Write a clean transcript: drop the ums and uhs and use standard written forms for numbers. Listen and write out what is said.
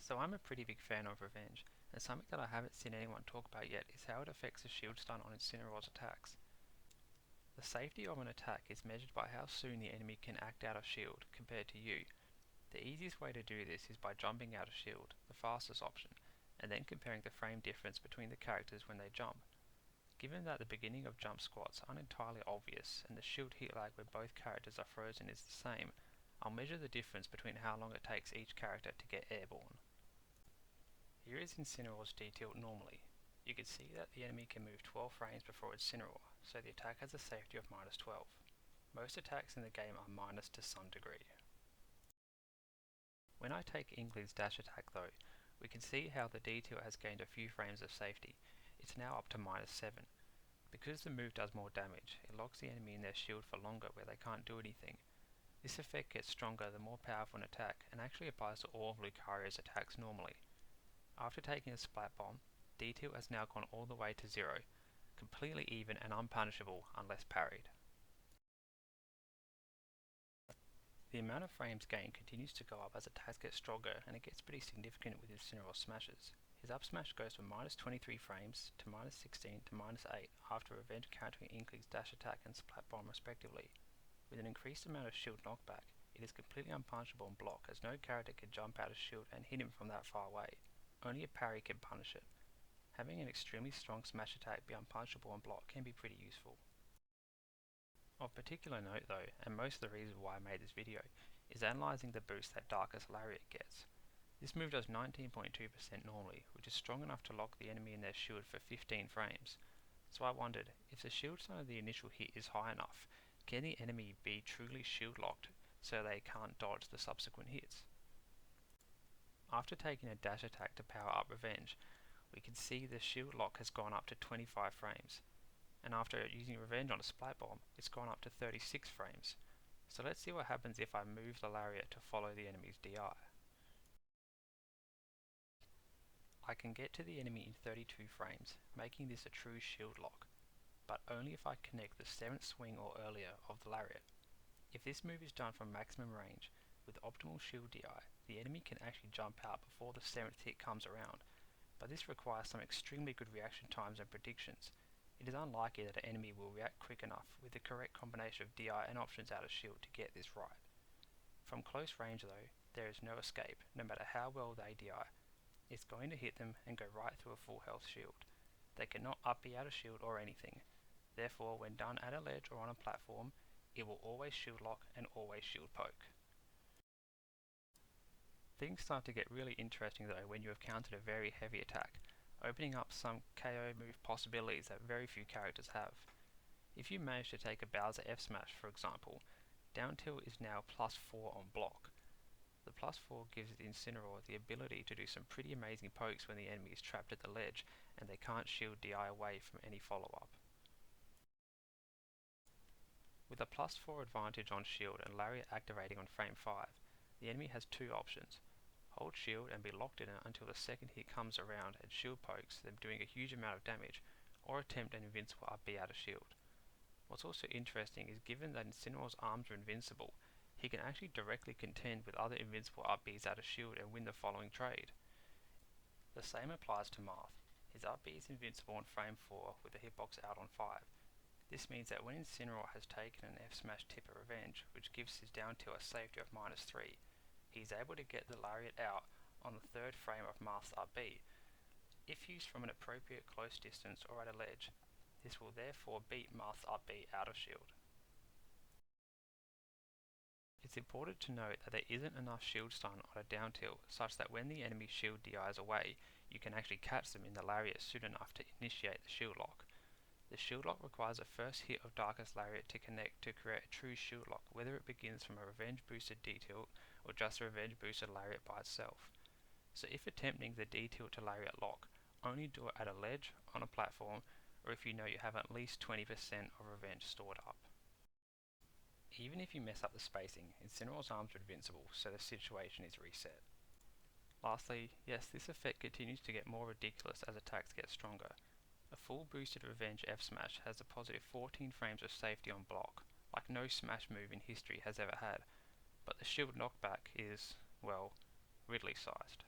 So I'm a pretty big fan of Revenge, and something that I haven't seen anyone talk about yet is how it affects the shield stun on Incineroar's attacks. The safety of an attack is measured by how soon the enemy can act out of shield compared to you. The easiest way to do this is by jumping out of shield, the fastest option, and then comparing the frame difference between the characters when they jump. Given that the beginning of jump squats aren't entirely obvious and the shield hit lag where both characters are frozen is the same, I'll measure the difference between how long it takes each character to get airborne. Here is Incineroar's D-tilt normally. You can see that the enemy can move 12 frames before Incineroar, so the attack has a safety of minus 12. Most attacks in the game are minus to some degree. When I take Inkling's dash attack though, we can see how the D-tilt has gained a few frames of safety. It's now up to minus 7. Because the move does more damage, it locks the enemy in their shield for longer where they can't do anything. This effect gets stronger the more powerful an attack, and actually applies to all of Lucario's attacks normally. After taking a splat bomb, D-tilt has now gone all the way to 0, completely even and unpunishable unless parried. The amount of frames gained continues to go up as attacks get stronger, and it gets pretty significant with Incineroar smashes. His up smash goes from minus 23 frames to minus 16 to minus 8 after Revenge countering Inkling's dash attack and splat bomb respectively. With an increased amount of shield knockback, it is completely unpunishable on block as no character can jump out of shield and hit him from that far away. Only a parry can punish it. Having an extremely strong smash attack be unpunishable on block can be pretty useful. Of particular note though, and most of the reason why I made this video, is analysing the boost that Darkest Lariat gets. This move does 19.2% normally, which is strong enough to lock the enemy in their shield for 15 frames. So I wondered, if the shield stun of the initial hit is high enough, can the enemy be truly shield locked so they can't dodge the subsequent hits? After taking a dash attack to power up Revenge, we can see the shield lock has gone up to 25 frames, and after using Revenge on a splat bomb, it's gone up to 36 frames. So let's see what happens if I move the Lariat to follow the enemy's DI. I can get to the enemy in 32 frames, making this a true shield lock, but only if I connect the 7th swing or earlier of the Lariat. If this move is done from maximum range, with optimal shield DI, the enemy can actually jump out before the 7th hit comes around, but this requires some extremely good reaction times and predictions. It is unlikely that an enemy will react quick enough with the correct combination of DI and options out of shield to get this right. From close range though, there is no escape, no matter how well they DI. It's going to hit them and go right through a full health shield. They cannot up B out of shield or anything. Therefore, when done at a ledge or on a platform, it will always shield lock and always shield poke. Things start to get really interesting though when you have countered a very heavy attack, opening up some KO move possibilities that very few characters have. If you manage to take a Bowser F smash for example, down tilt is now plus 4 on block. The plus 4 gives the Incineroar the ability to do some pretty amazing pokes when the enemy is trapped at the ledge and they can't shield DI away from any follow-up. With a plus 4 advantage on shield and Lariat activating on frame 5, the enemy has two options. Hold shield and be locked in it until the second hit comes around and shield pokes them doing a huge amount of damage, or attempt an invincible up B out of shield. What's also interesting is given that Incineroar's arms are invincible, he can actually directly contend with other invincible up Bs out of shield and win the following trade. The same applies to Marth. His up B is invincible on frame 4 with the hitbox out on 5. This means that when Incineroar has taken an F smash tip at Revenge, which gives his down tilt a safety of minus 3, he is able to get the Lariat out on the 3rd frame of Marth's up B. If used from an appropriate close distance or at a ledge, this will therefore beat Marth's up B out of shield. It's important to note that there isn't enough shield stun on a down tilt such that when the enemy shield DIs away, you can actually catch them in the Lariat soon enough to initiate the shield lock. The shield lock requires a first hit of Darkest Lariat to connect to create a true shield lock, whether it begins from a Revenge boosted D-tilt or just a Revenge boosted Lariat by itself. So if attempting the D-tilt to Lariat lock, only do it at a ledge, on a platform, or if you know you have at least 20% of Revenge stored up. Even if you mess up the spacing, Incineroar's arms are invincible, so the situation is reset. Lastly, yes, this effect continues to get more ridiculous as attacks get stronger. A full boosted Revenge F smash has a positive 14 frames of safety on block, like no smash move in history has ever had, but the shield knockback is, well, Ridley sized.